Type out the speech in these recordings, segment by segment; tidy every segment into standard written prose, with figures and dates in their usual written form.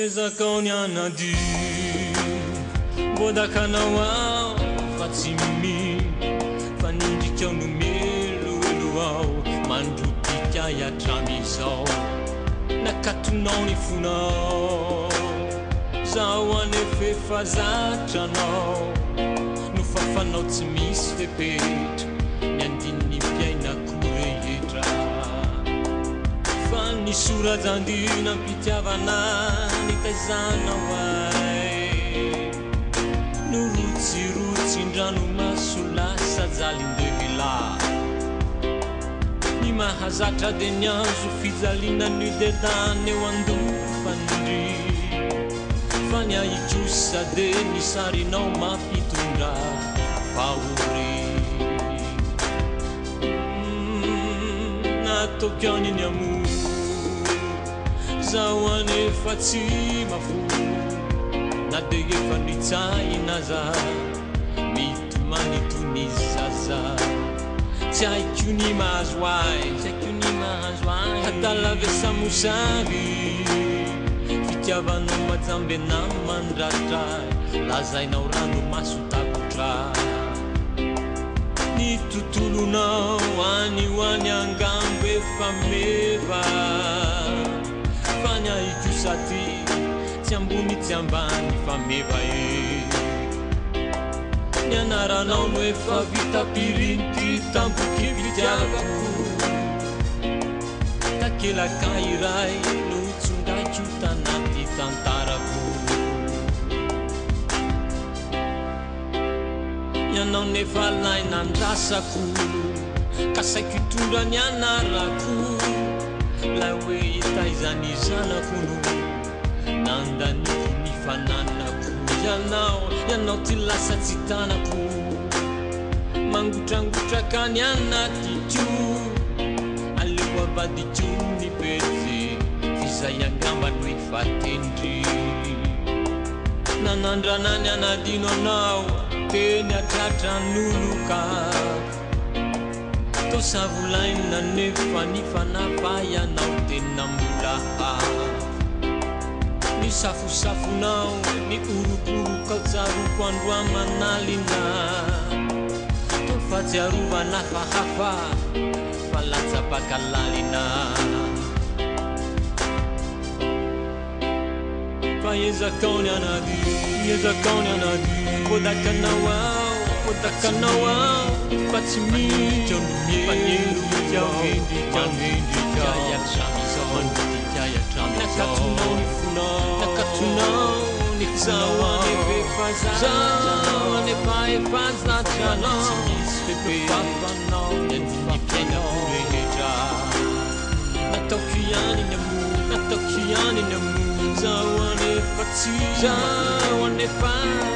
Zakoniana di Bodakanawa Fatsimi Fanindi Kionumelu Luau Mandutika ya Tramisao Nakatunoni Funao Zawane Fefazachano Nufafanao Tsimis Fepet Nyandini Piaina Kureyetra Fani Sura Zandina Pitiavana Nikazana Wai Nurutsi Ndranu Masula Sazalindevila Nima Hazatra Denyazu Fizalina Nudedane Wandu Fandri Fanya Ijusa Denisari no Mapitundra Pauri Nato Kyoni Nyamu Zawane Fatima Fu Nadege Fanitsai Naza Mitmani Tunizaza Chai Kuni Mazwai Hatala Vesamusavi Fitiavano Mazambe Namandratrai Lazai Naurano Masutakutra Ni tutulu na wani angambe fameva Fanya itusati Tiambuni tiambani fameva Nyanara na unwefa vita pirinti Tambuki vitiavaku Takela kairai Nutsunda juta nati tantaraku Yanao nefalai nandrasaku Kasai kitundra nyanaraku Lawe itaizani zanakunu Nandani nifananaku Yanao tilasa titanaku Mangutra kanyanati ju Alewa badi ju ni bezi Fisa yangamba nuifatendri Nanandra nanyanadino nao Tenya tatra nuluka Tosa vulain na nefa nifana paya nao tena mulaha Ni safu nao ni uru kautsaru kwandwa manalina Tofati aruva na hafa Falatsa pakalalina Yeza Konya nadi Bodakanawa Fatsimi Panyeru Jawindi Jaya Tramiso Nakatunoni Zawane Faza Chano Papano Nendini Pena Kureheja Natokiyani Namu Zawane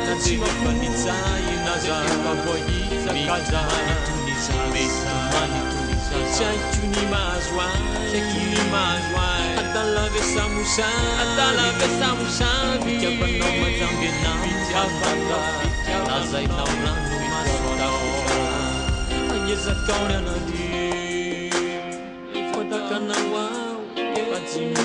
Fatsima Fanitsai Naza Paboyi Kaza Mani Tunisa Chai Chuni Mazwai Atala Vesamusa Vikyabano Mazambe Namkabanda Lazai Nauranu Maswada Yeza Konya nadi Bodakanawa Fatsimi